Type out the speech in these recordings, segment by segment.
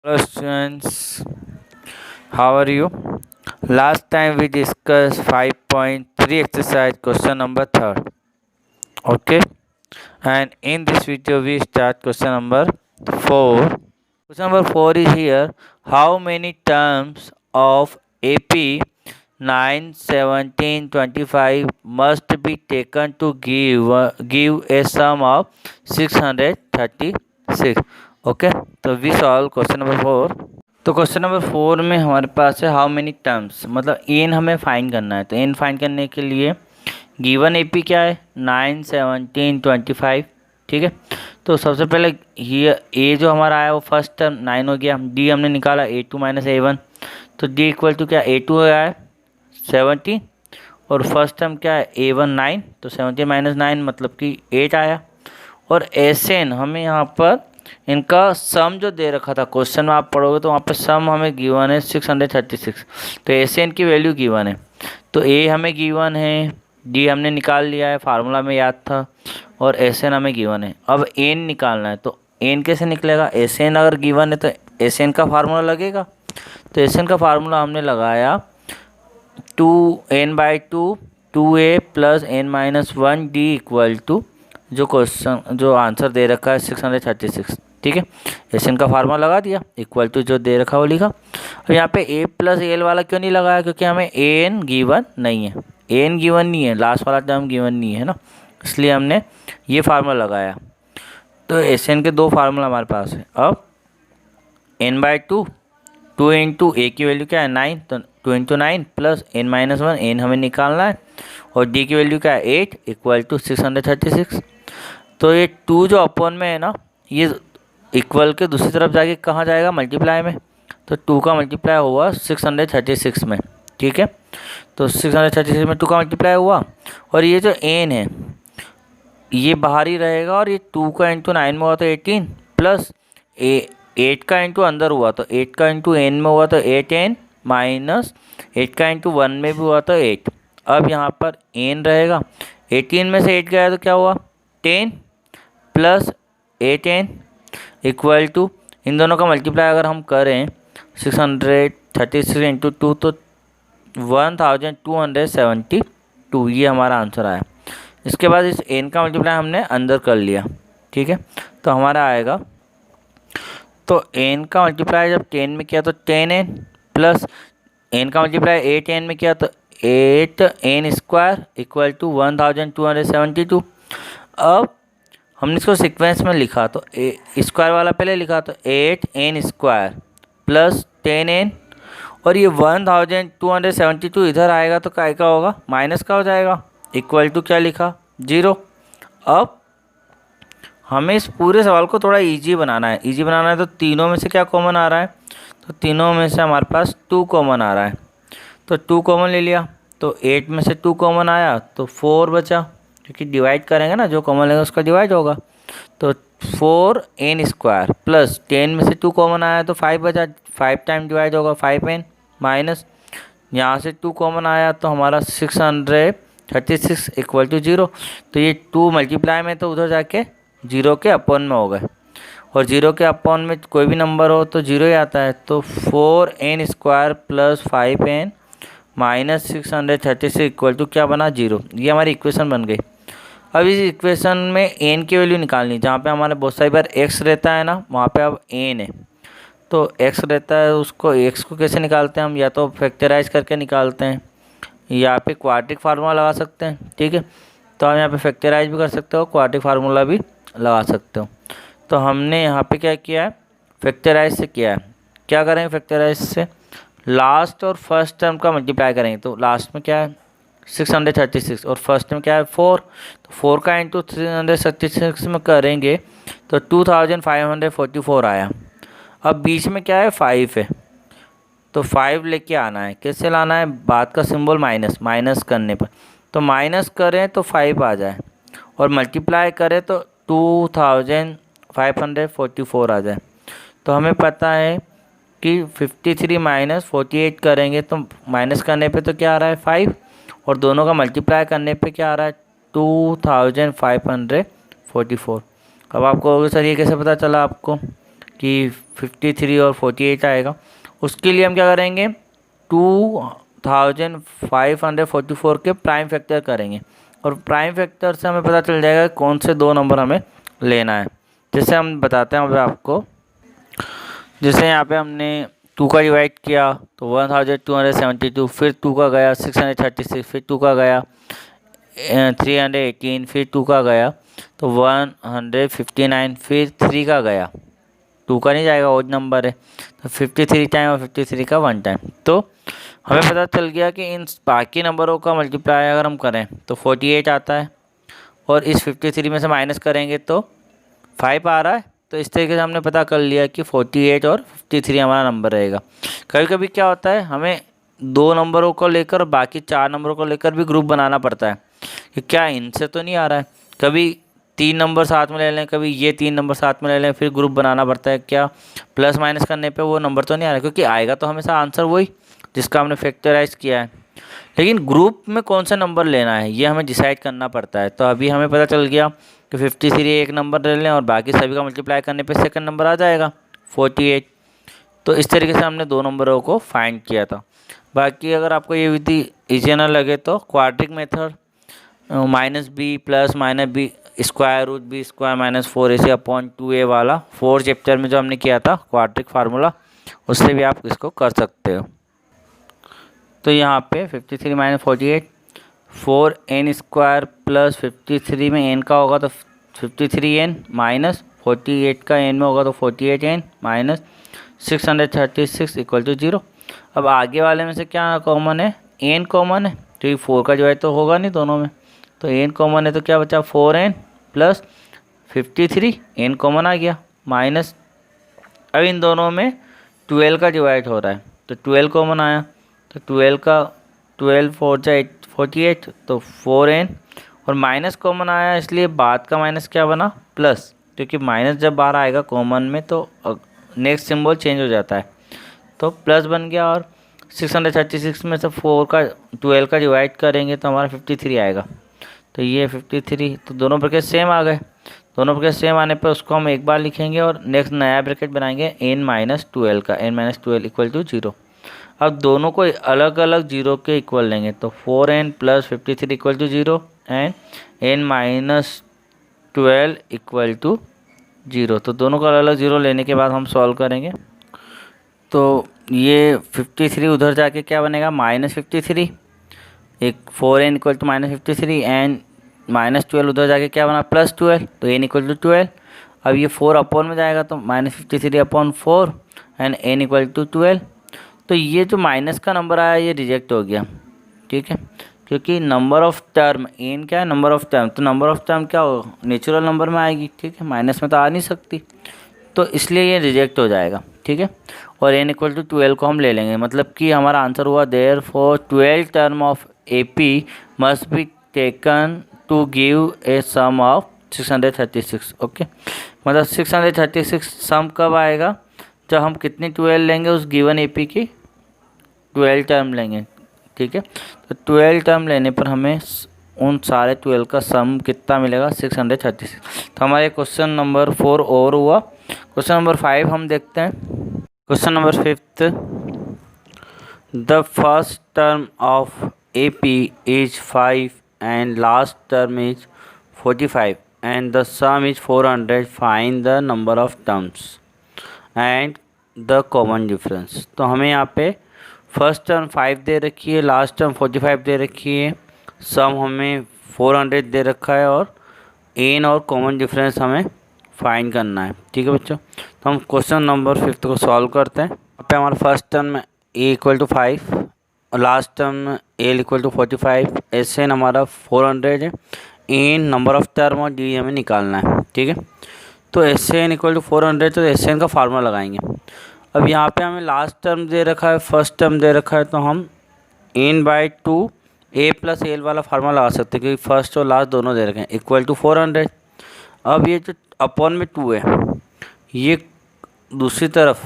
Hello students, how are you? Last time we discussed 5.3 exercise question number 3. Okay, and in this video we start question number 4. Question number 4 is here. How many terms of AP 9, 17, 25 must be taken to give a sum of 636? Okay, so we solve question number 4. तो question number 4 में हमारे पास है how many terms, मतलब N हमें find करना है। तो N find करने के लिए गिवन एपी क्या है 9, 17, 25। ठीक है, तो सबसे पहले ये ए जो हमारा आया वो फर्स्ट टर्म 9 हो गया। डी हमने निकाला A2 माइनस A1, तो डी इक्वल टू क्या A2 आया 17 और फर्स्ट टर्म क्या है A1 9, तो 17 माइनस 9 मतलब कि 8 आया। और एन हमें यहाँ पर इनका सम जो दे रखा था क्वेश्चन में, आप पढ़ोगे तो वहाँ पे सम हमें गिवन है 636। तो एन की वैल्यू गिवन है, तो ए हमें गिवन है, डी हमने निकाल लिया है, फार्मूला में याद था, और एन हमें गिवन है। अब एन निकालना है, तो एन कैसे निकलेगा? एन अगर गिवन है तो एन का फार्मूला लगेगा। तो एन का फार्मूला हमने लगाया 2n/2 2a plus n minus 1 d equal to जो आंसर दे रखा है 636। ठीक है, एन का फार्मूला लगा दिया, इक्वल टू जो दे रखा वो लिखा। अब यहाँ पे ए प्लस एल वाला क्यों नहीं लगाया? क्योंकि हमें एन गिवन नहीं है, एन गिवन नहीं है, लास्ट वाला टर्म गिवन नहीं है ना, इसलिए हमने ये फार्मूला लगाया। तो एन के दो फार्मूला हमारे पास है। अब n/2 2 इंटू ए की वैल्यू क्या है 9, तो 2 into 9 plus n minus 1 n हमें निकालना है, और डी की वैल्यू क्या है 8 इक्वल टू 636। तो ये 2 जो अपॉन में है ना, ये इक्वल के दूसरी तरफ जाके कहाँ जाएगा? मल्टीप्लाई में। तो 2 का मल्टीप्लाई हुआ 636 में। ठीक है, तो 636 में 2 का मल्टीप्लाई हुआ, और ये जो एन है ये बाहर ही रहेगा, और ये 2 का इंटू 9 में हुआ तो 18 प्लस 8 का इंटू अंदर हुआ तो 8 का इंटू एन में हुआ तो 8n माइनस 8 का इंटू 1 में भी हुआ तो 8। अब यहाँ पर एन रहेगा, 18 में से 8 गया तो क्या हुआ 10 प्लस 8n इक्वल टू, इन दोनों का मल्टीप्लाई अगर हम करें 636 इंटू 2 तो 1272, ये हमारा आंसर आया। इसके बाद इस n का मल्टीप्लाई हमने अंदर कर लिया। ठीक है, तो हमारा आएगा, तो n का मल्टीप्लाई जब 10 में किया तो 10n प्लस n का मल्टीप्लाई 8n में किया तो 8n स्क्वायर इक्वल टू 1272। अब हमने इसको सीक्वेंस में लिखा, तो स्क्वायर वाला पहले लिखा, तो 8n स्क्वायर प्लस 10n, और ये 1272 इधर आएगा तो क्या का होगा? माइनस का हो जाएगा, इक्वल टू क्या लिखा 0। अब हमें इस पूरे सवाल को थोड़ा इजी बनाना है। इजी बनाना है तो तीनों में से क्या कॉमन आ रहा है? तो तीनों में से हमारे पास 2 कॉमन आ रहा है, तो 2 कॉमन ले लिया, तो 8 में से 2 कॉमन आया तो 4 बचा, क्योंकि डिवाइड करेंगे ना, जो कॉमन लेंगे उसका डिवाइड होगा। तो 4n स्क्वायर प्लस 10 में से 2 कॉमन आया तो 5 बचा, 5 टाइम डिवाइड होगा 5n माइनस यहाँ से 2 कॉमन आया तो हमारा 636 इक्वल टू 0। तो ये 2 मल्टीप्लाई में तो उधर जाके 0 के अपॉन में हो गए, और 0 के अपॉन में कोई भी नंबर हो तो 0 ही आता है। तो 4n square plus 5n minus 636 equal to क्या बना 0। ये हमारी इक्वेशन बन गई। अब इस इक्वेशन में n की वैल्यू निकालनी, जहाँ पे हमारे बहुत सारी बार x रहता है ना, वहाँ पे अब n है, तो x रहता है, उसको x को कैसे निकालते हैं हम? या तो फैक्टराइज करके निकालते हैं, या पे क्वाड्रेटिक फार्मूला लगा सकते हैं। ठीक है, तो हम यहाँ पे फैक्टराइज भी कर सकते हो, क्वाड्रेटिक फार्मूला भी लगा सकते हो। तो हमने यहाँ पे क्या किया है? फैक्टराइज से किया है। क्या करेंगे फैक्टराइज से? लास्ट और फर्स्ट टर्म का मल्टीप्लाई करेंगे, तो लास्ट में क्या है 636 और फर्स्ट में क्या है 4, तो 4 का इंटू 336 में करेंगे तो 2544 आया। अब बीच में क्या है 5 है, तो 5 लेके आना है। कैसे लाना है? बाद का सिंबल माइनस करने पर, तो माइनस करें तो 5 आ जाए, और मल्टीप्लाई करें तो 2544 आ जाए। तो हमें पता है कि 53 माइनस 48 करेंगे तो माइनस करने पे तो क्या आ रहा है 5, और दोनों का मल्टीप्लाई करने पे क्या आ रहा है 2544। अब आपको सर ये कैसे पता चला आपको? कि 53 और 48 आएगा। उसके लिए हम क्या करेंगे, 2544 के प्राइम फैक्टर करेंगे और प्राइम फैक्टर से हमें पता चल जाएगा कौन से दो नंबर हमें लेना है। जैसे हम बताते हैं अभी आपको, जैसे यहाँ पे हमने 2 का डिवाइड किया तो 1272, फिर 2 का गया 636, फिर 2 का गया 318, फिर 2 का गया तो 159, फिर 3 का गया, 2 का नहीं जाएगा, ओड नंबर है तो 53 टाइम और 53 का 1 टाइम। तो हमें पता चल गया कि इन बाकी नंबरों का मल्टीप्लाई अगर हम करें तो 48 आता है और इस 53 में से माइनस करेंगे तो 5 आ रहा है। तो इस तरीके से हमने पता कर लिया कि 48 और 53 हमारा नंबर रहेगा। कभी कभी क्या होता है, हमें 2 नंबरों को लेकर बाकी 4 नंबरों को लेकर भी ग्रुप बनाना पड़ता है कि क्या इनसे तो नहीं आ रहा है। कभी 3 नंबर साथ में ले लें, कभी ये 3 नंबर साथ में ले लें, फिर ग्रुप बनाना पड़ता है, क्या प्लस माइनस करने पे वो नंबर तो नहीं आ रहा, क्योंकि आएगा तो हमेशा आंसर वही जिसका हमने फैक्टराइज किया है। लेकिन ग्रुप में कौन सा नंबर लेना है ये हमें डिसाइड करना पड़ता है। तो अभी हमें पता चल गया कि 53 एक नंबर ले लें और बाकी सभी का मल्टीप्लाई करने पे सेकंड नंबर आ जाएगा 48। तो इस तरीके से हमने 2 नंबरों को फाइंड किया था। बाकी अगर आपको ये विधि ईजी ना लगे तो quadratic method -b plus -b square root b square -4ac/2a वाला 4 चैप्टर में जो हमने किया था क्वाड्रिक फार्मूला, उससे भी आप इसको कर सकते हो। तो यहाँ पे 53 - 48 4n स्क्वायर प्लस 53 में n का होगा तो 53n माइनस 48 का n में होगा तो 48n माइनस 636 = 0। अब आगे वाले में से क्या कॉमन है, n कॉमन है, तो ये 4 का डिवाइड तो होगा नहीं दोनों में, तो n कॉमन है तो क्या बचा 4n प्लस 53 n कॉमन आ गया माइनस, अब इन दोनों में 12 का डिवाइड हो रहा है तो 12 कॉमन आया तो 12 का 12 4 जा 48 तो 4n और माइनस कॉमन आया, इसलिए बाद का माइनस क्या बना प्लस, क्योंकि माइनस जब बाहर आएगा कॉमन में तो नेक्स्ट सिंबल चेंज हो जाता है, तो प्लस बन गया। और 636 में से 12 का डिवाइड करेंगे तो हमारा 53 आएगा। तो ये 53, तो दोनों ब्रैकेट सेम आ गए। दोनों ब्रैकेट सेम आने पर उसको हम एक बार लिखेंगे और नेक्स्ट नया ब्रैकेट बनाएंगे n-12 का, n-12 = 0। अब दोनों को अलग अलग 0 के इक्वल लेंगे तो 4n प्लस 53 = 0 एंड n-12 = 0। तो दोनों को अलग अलग 0 लेने के बाद हम सॉल्व करेंगे तो ये 53 उधर जाके क्या बनेगा -53, एक 4n = -53 एंड -12 उधर जाके क्या बना +12, तो n = 12। अब ये 4 अपॉन में जाएगा तो -53/4 एंड n = 12। तो ये जो माइनस का नंबर आया ये रिजेक्ट हो गया, ठीक है, क्योंकि नंबर ऑफ टर्म n क्या है नंबर ऑफ टर्म, तो नंबर ऑफ टर्म क्या हो नेचुरल नंबर में आएगी, ठीक है, माइनस में तो आ नहीं सकती, तो इसलिए ये रिजेक्ट हो जाएगा, ठीक है। और n = 12 को हम ले लेंगे, मतलब कि हमारा आंसर हुआ therefore 12 term of AP must be taken to give a sum of 636। Okay, मतलब 636 सम कब आएगा, जब हम कितनी 12 लेंगे उस गिवन AP की 12 टर्म लेंगे, ठीक है। तो 12 टर्म लेने पर हमें उन सारे 12 का सम कितना मिलेगा 636। तो हमारे क्वेश्चन नंबर 4 और हुआ। क्वेश्चन नंबर 5 हम देखते हैं। Question number 5, the first term of AP is 5 and last term is 45 and the sum is 400, find the number of terms and the common difference। तो हमें यहाँ पे फर्स्ट टर्म 5 दे रखी है, लास्ट टर्म 45 दे रखी है, सम हमें 400 दे रखा है और n और कॉमन डिफरेंस हमें फाइंड करना है, ठीक है बच्चों। तो हम क्वेश्चन नंबर 5 को सॉल्व करते हैं। यहाँ पे हमारा फर्स्ट टर्म a = 5 और लास्ट टर्म l = 45, SN हमारा 400 है, n नंबर ऑफ टर्म और d हमें निकालना है, ठीक है। तो SN = 400, तो SN का फार्मूला लगाएंगे। अब यहाँ पे हमें लास्ट टर्म दे रखा है, फर्स्ट टर्म दे रखा है, तो हम n/2 a + l वाला फार्मूला लगा सकते हैं, क्योंकि फर्स्ट और लास्ट दोनों दे रखे हैं = 400। अब ये जो अपॉन में 2 है, ये दूसरी तरफ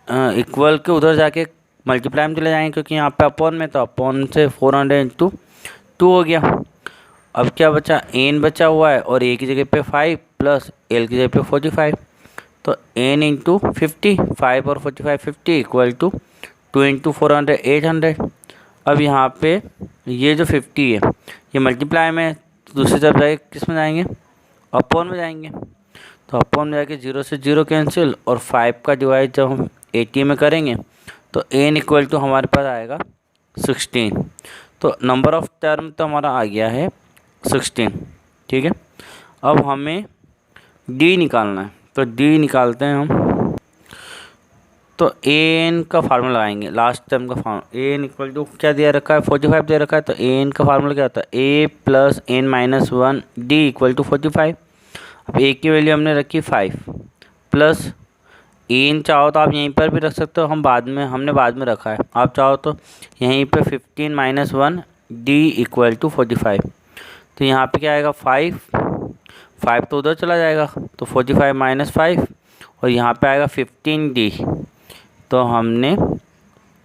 इक्वल के उधर जाके मल्टीप्लाई में चले जाएंगे, क्योंकि यहाँ पे अपॉन में, तो अपॉन से 400 × 2 हो गया। अब क्या बचा, n बचा हुआ है और a की जगह पे 5 प्लस l की जगह पे 45, तो n इंटू 50, 5 और 45 50 इक्वल टू 2 इंटू 400 800। अब यहाँ पे ये जो 50 है ये मल्टीप्लाई में, तो दूसरी तरफ जाके किस में जाएंगे, अपॉन में जाएंगे। तो अपॉन में जाके 0 से 0 कैंसिल, और 5 का डिवाइड जब हम 80 में करेंगे तो n इक्वल टू हमारे पास आएगा 16। तो नंबर ऑफ टर्म तो हमारा आ गया है 16। ठीक है, अब हमें d निकालना है, तो d निकालते हैं हम। तो an का फार्मूला लगाएंगे, लास्ट टर्म का फार्मूला। an इक्वल टू क्या दिया रखा है, 45 दे रखा है, तो an का फार्मूला क्या होता है, a plus n minus 1 d equal to 45। अब a की वैल्यू हमने रखी 5 प्लस n, चाहो तो आप यहीं पर भी रख सकते हो, हमने बाद में रखा है, आप चाहो तो यहीं पे 15 माइनस 1 d इक्वल टू 45। तो यहाँ पे क्या आएगा 5 तो उधर चला जाएगा, तो 45 माइनस 5, और यहाँ पे आएगा 15d। तो हमने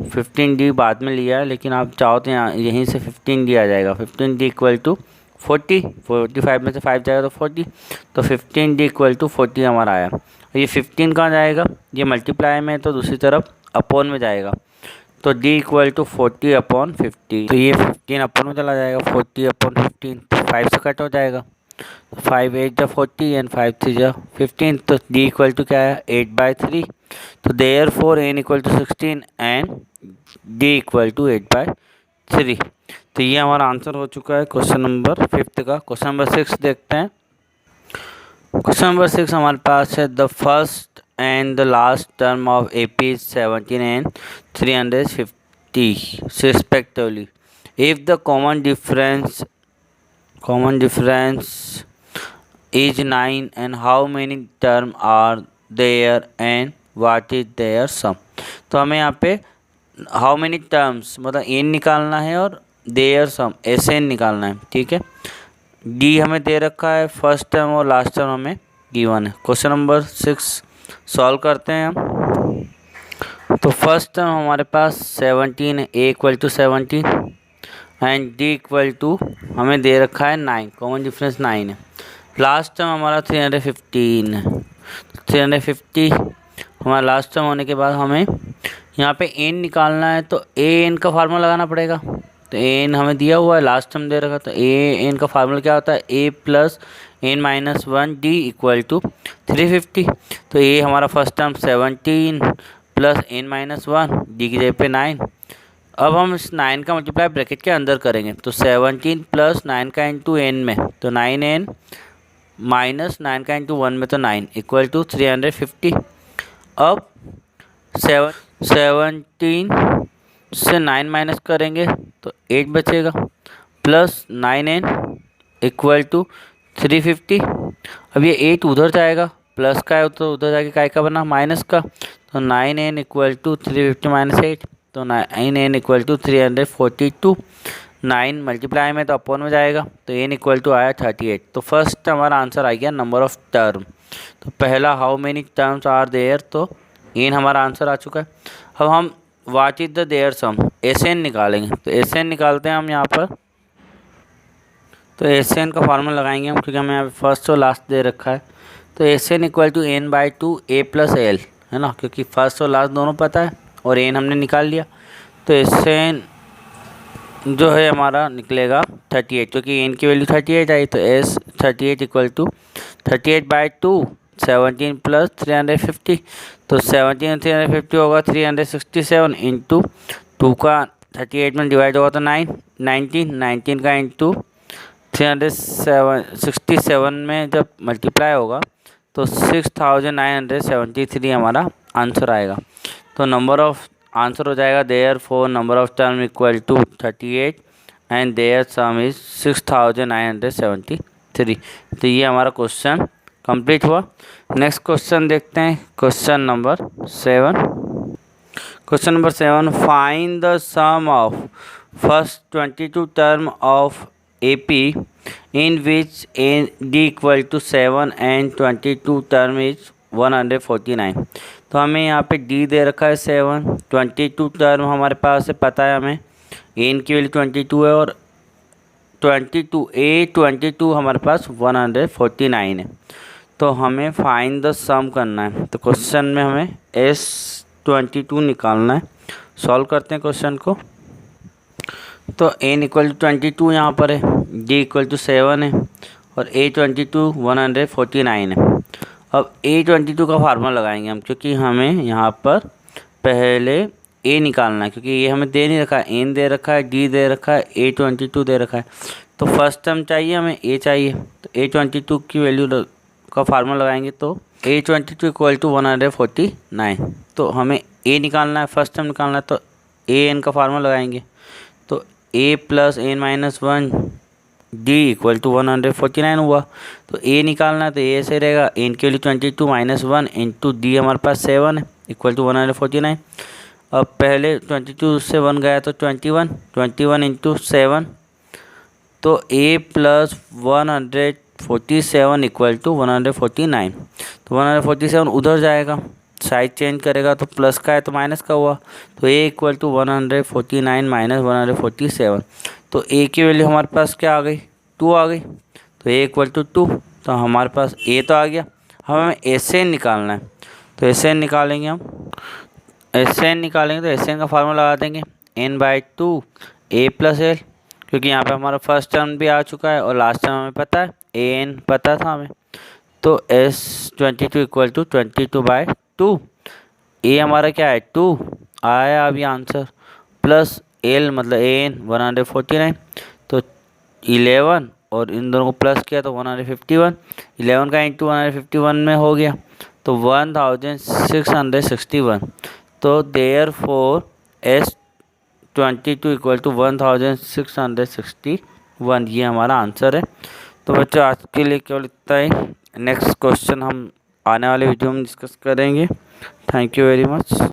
15d बाद में लिया है, लेकिन आप चाहो तो यहाँ यहीं से 15d आ जाएगा। 15d इक्वल टू 40, 45 में से 5 जाएगा तो 40, तो 15d इक्वल टू 40 हमारा आया। और ये 15 कहाँ जाएगा, ये मल्टीप्लाई में, तो दूसरी तरफ अपॉन में जाएगा, तो d इक्वल टू 40 अपॉन 50। तो ये 15 अपॉन में चला जाएगा, 40 अपॉन 15, तो 5 से कट हो जाएगा। 5 8 जा 40 एंड 5 3 जा 15, तो d इक्वल टू क्या है 8/3। तो therefore n equal to 16 and d equal to 8/3। तो ये हमारा आंसर हो चुका है क्वेश्चन नंबर 5 का। क्वेश्चन नंबर 6 देखते हैं। क्वेश्चन नंबर 6 हमारे पास है, the first and the last term of AP is 17 and 350 respectively. If the common difference is 9, and how many term are there and what is their sum? तो हमें यहाँ पे how many terms मतलब n निकालना है और their sum SN निकालना है। ठीक है, d हमें दे रखा है, फर्स्ट टर्म और लास्ट टर्म हमें गिवन है। क्वेश्चन नंबर 6 सॉल्व करते हैं हम। तो फर्स्ट टर्म हमारे पास 17 है, a equal to 17 and d equal to हमें दे रखा है 9, कॉमन डिफरेंस 9 है। लास्ट टर्म हमारा 315 है, 350 हमारा लास्ट टर्म होने के बाद हमें यहाँ पे n निकालना है, तो an का फार्मूला लगाना पड़ेगा। तो an हमें दिया हुआ है, लास्ट टर्म दे रखा, तो an का फार्मूला क्या होता है, a plus n minus 1 d equal to 350। तो a हमारा first term 17 plus n minus 1 d की जगह पे 9। अब हम इस 9 का मल्टीप्लाई ब्रैकेट के अंदर करेंगे, तो 17 प्लस 9 का इंटू n में तो 9n माइनस 9 का इंटू 1 में तो 9 इक्वल टू 350। अब 17 से 9 माइनस करेंगे तो 8 बचेगा, प्लस 9n इक्वल टू 350। अब ये 8 उधर जाएगा, प्लस का है तो उधर जाके काय का बना, माइनस का, तो 9n इक्वल टू 350 माइनस 8, तो 9n इक्वल टू 342। 9 मल्टीप्लाई में तो अपॉन में जाएगा, तो n इक्वल टू आया 38। तो फर्स्ट हमारा आंसर आ गया नंबर ऑफ टर्म। तो पहला how many terms are there, तो n हमारा आंसर आ चुका है। अब हम what is the their sum SN निकालेंगे, तो SN निकालते हैं हम यहाँ पर। तो SN का फार्मूला लगाएंगे हम, क्योंकि हमें यहाँ पे फर्स्ट और लास्ट दे रखा है। तो SN equal to n/2 a plus l है ना, क्योंकि फर्स्ट और लास्ट दोनों पता है और n हमने निकाल लिया। तो SN जो है हमारा निकलेगा 38, क्योंकि n की वैल्यू 38 आई, तो S 38 इक्वल टू 38/2 17 प्लस 350। तो 17 350 होगा 367 इंटू 2 का 38 में डिवाइड होगा तो 19 का इंटू 367 में जब मल्टीप्लाई होगा तो 6973 हमारा आंसर आएगा। तो नंबर ऑफ आंसर हो जाएगा therefore number of term equal to 38 and their sum is 6973। तो ये हमारा क्वेश्चन कंप्लीट हुआ। नेक्स्ट क्वेश्चन देखते हैं, question number 7। Question number 7, find the sum of first 22 term of AP in which d equal to 7 and 22 term is 149। तो हमें यहाँ पे d दे रखा है 7, 22 टर्म हमारे पास है, पता है हमें n की वैल्यू 22 है, और 22 हमारे पास 149 है। तो हमें फाइंड द सम करना है। तो क्वेश्चन में हमें S22 निकालना है। सॉल्व करते हैं क्वेश्चन को। तो n इक्वल टू 22 यहाँ पर है, d इक्वल टू 7 है और A22 149 है। अब A22 का फार्मूला लगाएंगे हम, क्योंकि हमें यहाँ पर पहले a निकालना है, क्योंकि ये हमें दे नहीं रखा है, n दे रखा है, d दे रखा है, A22 दे रखा है। तो फर्स्ट टर्म चाहिए हमें, a चाहिए। तो A22 की वैल्यू का फार्मूला लगाएंगे तो A22 इक्वल टू 149। तो हमें a निकालना है, फर्स्ट टर्म निकालना है, तो an का फार्मूला लगाएंगे तो a plus n minus 1 d equal to 149 हुआ। तो a निकालना है तो a ऐसे रहेगा, n के लिए 22 माइनस 1 इंटू डी हमारे पास 7 है इक्वल टू 149। अब पहले 22 से 1 गया तो 21 इंटू 7, तो a प्लस 147 इक्वल टू 149। तो 147 उधर जाएगा, साइड चेंज करेगा तो प्लस का है तो माइनस का हुआ। तो a इक्वल टू 149 माइनस 147। तो a की वैल्यू हमारे पास क्या आ गई, 2 आ गई। तो a इक्वल टू 2। तो हमारे पास a तो आ गया। हमें SN निकालना है। तो SN निकालेंगे हम, SN निकालेंगे तो SN का फार्मूला लगा देंगे n/2 a प्लस l, क्योंकि यहाँ पे हमारा फर्स्ट टर्म भी आ चुका है और लास्ट टर्म हमें पता है, an पता था हमें। तो S22 इक्वल टू 22/2, a हमारा क्या है 2 आया अभी आंसर, प्लस l मतलब an 149। तो 11 और इन दोनों को प्लस किया तो 151, 11 का इंटू 151 में हो गया तो 1661। तो there four S22 equal to 1661, ये हमारा आंसर है। तो बच्चों आज के लिए केवल इतना ही। नेक्स्ट क्वेश्चन हम आने वाले वीडियो में डिस्कस करेंगे। Thank you very much.